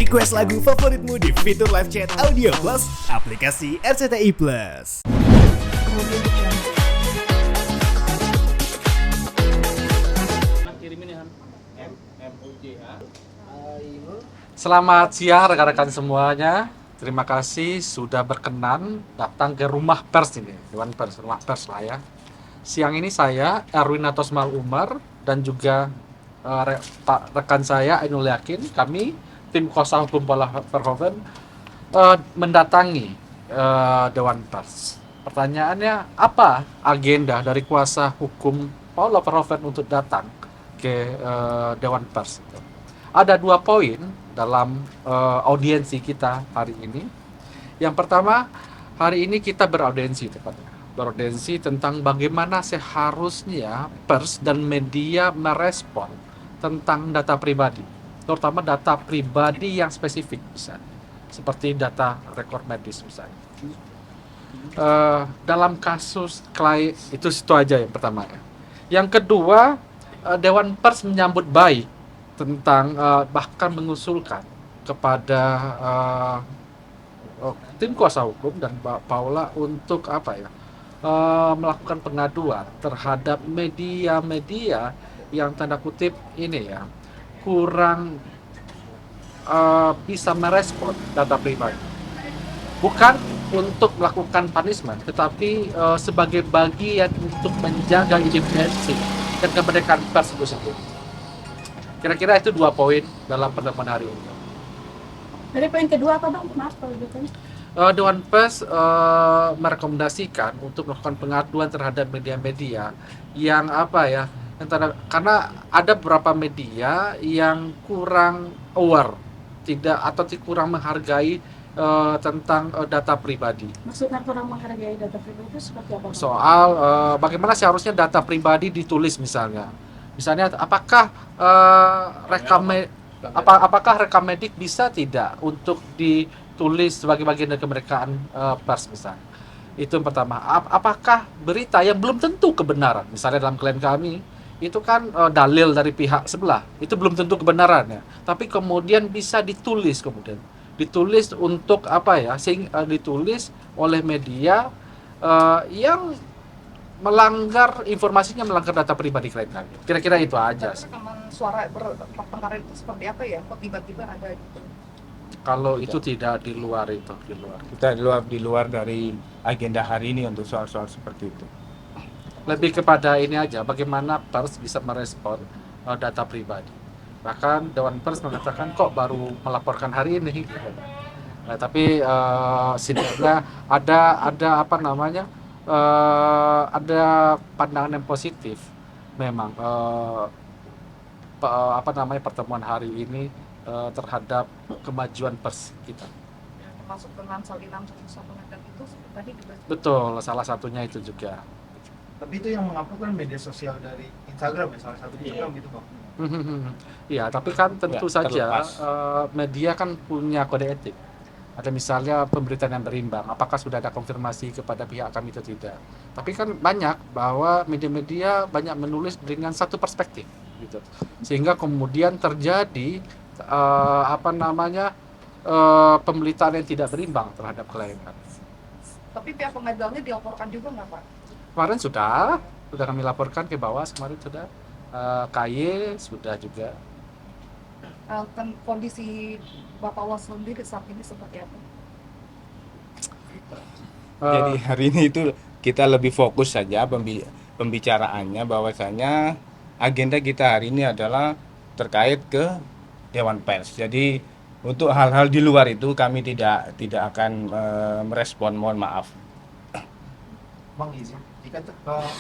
Request lagu favoritmu di fitur live chat Audio Plus, aplikasi RCTI Plus. Selamat siang rekan-rekan semuanya. Terima kasih sudah berkenan datang ke rumah pers ini, Dewan Pers, rumah pers lah ya. Siang ini saya Erwin Atosmal Umar dan juga Pak rekan saya Ainul Yakin, kami tim kuasa hukum Paula Verhoeven mendatangi Dewan Pers. Pertanyaannya, apa agenda dari kuasa hukum Paula Verhoeven untuk datang ke Dewan Pers? Ada 2 poin dalam audiensi kita hari ini. Yang pertama, hari ini kita beraudiensi tentang bagaimana seharusnya pers dan media merespon tentang data pribadi, terutama data pribadi yang spesifik misalnya, seperti data rekor medis misalnya. Dalam kasus klien itu aja yang pertama ya. Yang kedua, Dewan Pers menyambut baik tentang bahkan mengusulkan kepada tim kuasa hukum dan Mbak Paula untuk melakukan pengaduan terhadap media-media yang tanda kutip ini ya kurang bisa merespon data pribadi, bukan untuk melakukan punishment, tetapi sebagai bagian untuk menjaga independensi dan kemerdekaan pers itu sendiri. Kira-kira itu 2 poin dalam pertemuan hari ini. Dari poin kedua apa Bang? Maaf kalau gitu. Dewan Pers merekomendasikan untuk melakukan pengaduan terhadap media-media yang karena ada beberapa media yang kurang aware, kurang menghargai tentang data pribadi. Maksudnya kurang menghargai data pribadi itu seperti apa? Soal bagaimana seharusnya data pribadi ditulis misalnya. Misalnya apakah rekam medik bisa tidak untuk ditulis sebagai bagian dari kemerdekaan pers misalnya. Itu yang pertama. Apakah berita yang belum tentu kebenaran, misalnya dalam klien kami itu kan dalil dari pihak sebelah, itu belum tentu kebenarannya, tapi kemudian bisa ditulis untuk ditulis oleh media yang informasinya melanggar data pribadi klien kami. Kira-kira itu aja. Rekaman suara pertengkaran itu seperti apa ya? Kok tiba-tiba ada gitu? Kalau itu tidak di luar. Kita di luar dari agenda hari ini untuk soal-soal seperti itu. Lebih kepada ini aja, bagaimana pers bisa merespon data pribadi. Bahkan Dewan Pers mengatakan kok baru melaporkan hari ini. Nah, tapi setidaknya ada pandangan yang positif memang pertemuan hari ini terhadap kemajuan pers kita. Ya, termasuk dengan salinan satu meter itu tadi juga. Betul, salah satunya itu juga. Tapi itu yang mengupload kan media sosial dari Instagram ya, salah satu Instagram gitu Bang. Iya, tapi kan tentu saja media kan punya kode etik. Ada misalnya pemberitaan yang berimbang, apakah sudah ada konfirmasi kepada pihak kami atau tidak. Tapi kan banyak bahwa media-media banyak menulis dengan satu perspektif gitu. Sehingga kemudian terjadi pemberitaan yang tidak berimbang terhadap klien. Tapi pihak pengadilannya dilaporkan juga nggak Pak? Kemarin sudah kami laporkan ke bawah, kemarin sudah KY sudah juga. Kondisi Bapak Paula sendiri saat ini seperti apa? Jadi hari ini itu kita lebih fokus saja pembicaraannya, bahwasanya agenda kita hari ini adalah terkait ke Dewan Pers. Jadi untuk hal-hal di luar itu kami tidak akan merespon, mohon maaf. Bang izin, jika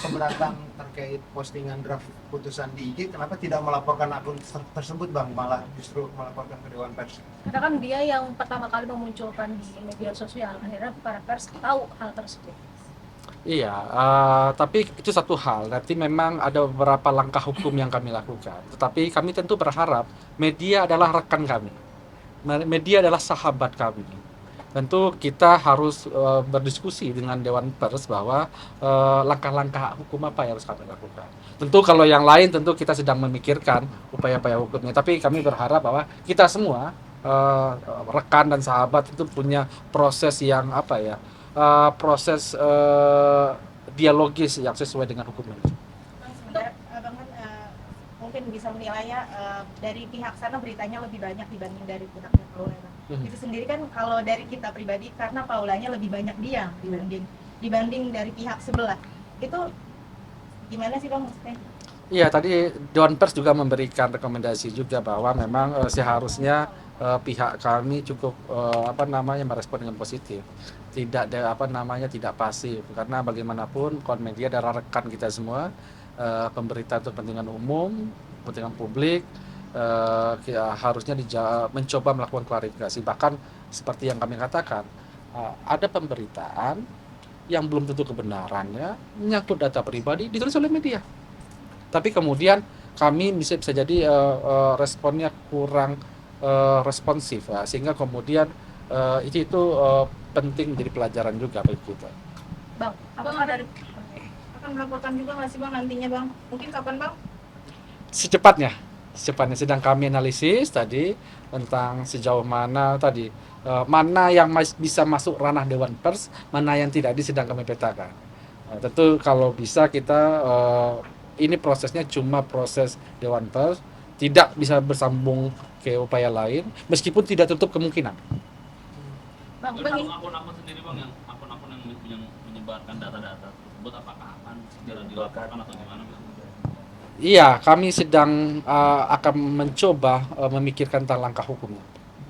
keberatan terkait postingan draft putusan di IG, kenapa tidak melaporkan akun tersebut Bang, malah justru melaporkan ke Dewan Pers? Karena kan dia yang pertama kali memunculkan di media sosial, akhirnya para pers tahu hal tersebut. Iya, tapi itu satu hal. Nanti memang ada beberapa langkah hukum yang kami lakukan. Tetapi kami tentu berharap media adalah rekan kami. Media adalah sahabat kami. Tentu kita harus berdiskusi dengan Dewan Pers bahwa langkah-langkah hukum apa yang harus kami lakukan. Tentu kalau yang lain tentu kita sedang memikirkan upaya-upaya hukumnya. Tapi kami berharap bahwa kita semua rekan dan sahabat itu punya proses yang apa ya, proses dialogis yang sesuai dengan hukum yang Bang, sebentar, abang kan mungkin bisa menilai ya dari pihak sana beritanya lebih banyak dibanding dari pihaknya Paula. Itu sendiri kan kalau dari kita pribadi karena Paulanya lebih banyak dia dibanding dari pihak sebelah. Itu gimana sih bang maksudnya? Iya, tadi Dewan Pers juga memberikan rekomendasi juga bahwa memang seharusnya pihak kami cukup merespon dengan positif, tidak tidak pasif, karena bagaimanapun Kon Media adalah rekan kita semua, pemberitaan untuk kepentingan umum, kepentingan publik, harusnya mencoba melakukan klarifikasi. Bahkan seperti yang kami katakan, ada pemberitaan yang belum tentu kebenarannya menyangkut data pribadi ditulis oleh media, tapi kemudian kami bisa jadi responnya kurang responsif, ya, sehingga kemudian itu penting menjadi pelajaran juga bagi kita. Bang, apakah dari akan melaporkan juga nggak sih bang nantinya bang? Mungkin kapan bang? Secepatnya sedang kami analisis tadi tentang sejauh mana tadi mana yang bisa masuk ranah Dewan Pers, mana yang tidak, sedang kami petakan. Tentu kalau bisa kita ini prosesnya cuma proses Dewan Pers, tidak bisa bersambung ke upaya lain, meskipun tidak tutup kemungkinan. Bang, Akun-akun sendiri bang, yang akun-akun yang menyebarkan data-data tersebut apakah akan segera dilaporkan atau gimana bang? Iya, kami sedang akan mencoba memikirkan tentang langkah hukumnya.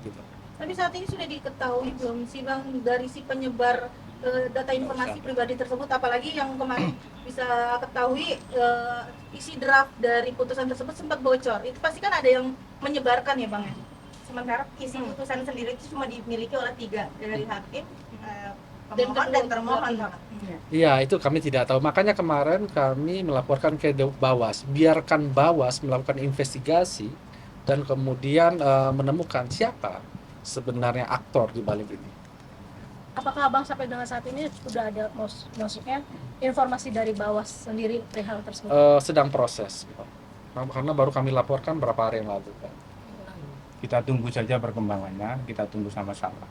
Gitu. tapi saat ini sudah diketahui belum sih bang dari si penyebar data informasi pribadi tersebut, apalagi yang kemarin bisa ketahui isi draft dari putusan tersebut sempat bocor, itu pasti kan ada yang menyebarkan ya bang ya, sementara isi putusan sendiri itu cuma dimiliki oleh 3 dari hakim, pemohon dan termohon bang. Iya, itu kami tidak tahu. Makanya kemarin kami melaporkan ke Bawas, biarkan Bawas melakukan investigasi dan kemudian menemukan siapa sebenarnya aktor di balik ini. Apakah abang sampai dengan saat ini sudah ada maksudnya informasi dari Bawas sendiri perihal tersebut? Sedang proses, karena baru kami laporkan berapa hari yang lalu. Kita tunggu saja perkembangannya, kita tunggu sama-sama.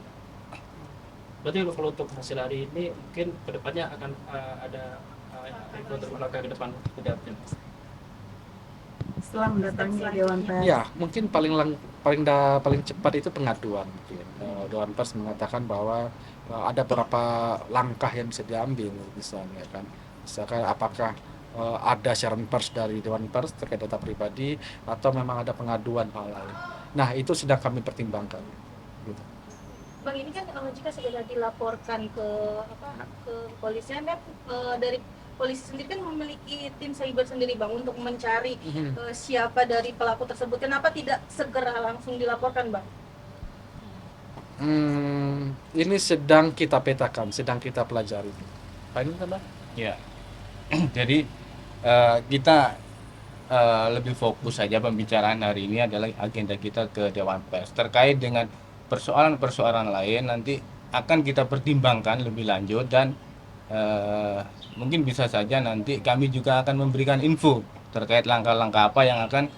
Berarti kalau untuk hasil hari ini mungkin kedepannya akan ada info terlangkah ke depan tidak? Setelah mendatangi Dewan Pers. Ya, mungkin paling cepat itu pengaduan. Mungkin Dewan Pers mengatakan bahwa ada beberapa langkah yang bisa diambil, misalnya kan, misalkan apakah ada siaran pers dari Dewan Pers terkait data pribadi atau memang ada pengaduan hal lain. Nah, itu sedang kami pertimbangkan. Gitu. Bang, ini kan jika sudah dilaporkan ke kepolisian kan dari polisi sendiri kan memiliki tim cyber sendiri bang untuk mencari siapa dari pelaku tersebut. Kenapa tidak segera langsung dilaporkan bang? Ini sedang kita petakan, sedang kita pelajari. Pak ini kan, Bang? Ya, jadi kita lebih fokus saja pembicaraan hari ini adalah agenda kita ke Dewan Pers terkait dengan persoalan-persoalan lain nanti akan kita pertimbangkan lebih lanjut dan mungkin bisa saja nanti kami juga akan memberikan info terkait langkah-langkah apa yang akan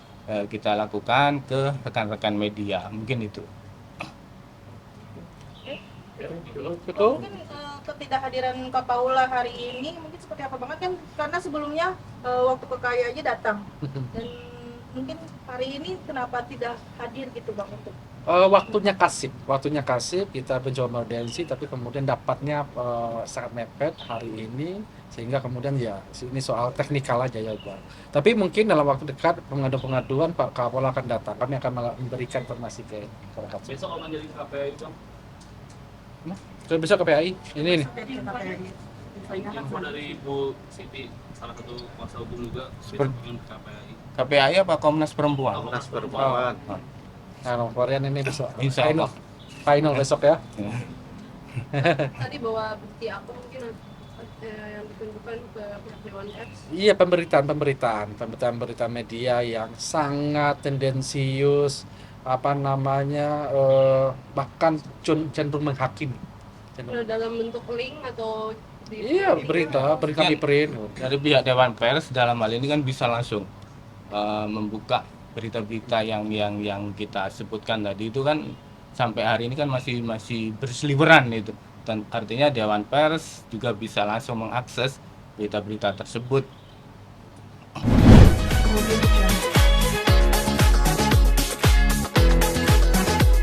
kita lakukan ke rekan-rekan media, mungkin itu. Betul. Mungkin ketidakhadiran Kak Paula hari ini mungkin seperti apa banget kan, karena sebelumnya waktu ke KAI aja datang dan mungkin hari ini kenapa tidak hadir gitu bang untuk Waktunya kasih kita mencoba audiensi, tapi kemudian dapatnya sangat mepet hari ini, sehingga kemudian ya ini soal teknikal aja ya Bang. Tapi mungkin dalam waktu dekat pengaduan Pak Kapolda akan datang, kami akan memberikan informasi ke masyarakat. Besok akan jadi KPI bang. Besok ke PAI ini nih. Info dari Bu Siti, salah satu kuasa hukum juga, besok akan ke KPI. KPI apa Komnas Perempuan? Komnas Perempuan. Nah, Korean ini besok. Insya Allah. Final besok ya. Tadi bawa bukti apa mungkin yang ditunjukkan ke pihak Dewan Pers? Iya, pemberitaan media yang sangat tendensius, bahkan cenderung menghakimi. Dalam bentuk link atau Iya, berita di print. Dari pihak Dewan Pers dalam hal ini kan bisa langsung membuka berita-berita yang kita sebutkan tadi itu kan sampai hari ini kan masih berseliweran itu. Dan artinya Dewan Pers juga bisa langsung mengakses berita-berita tersebut.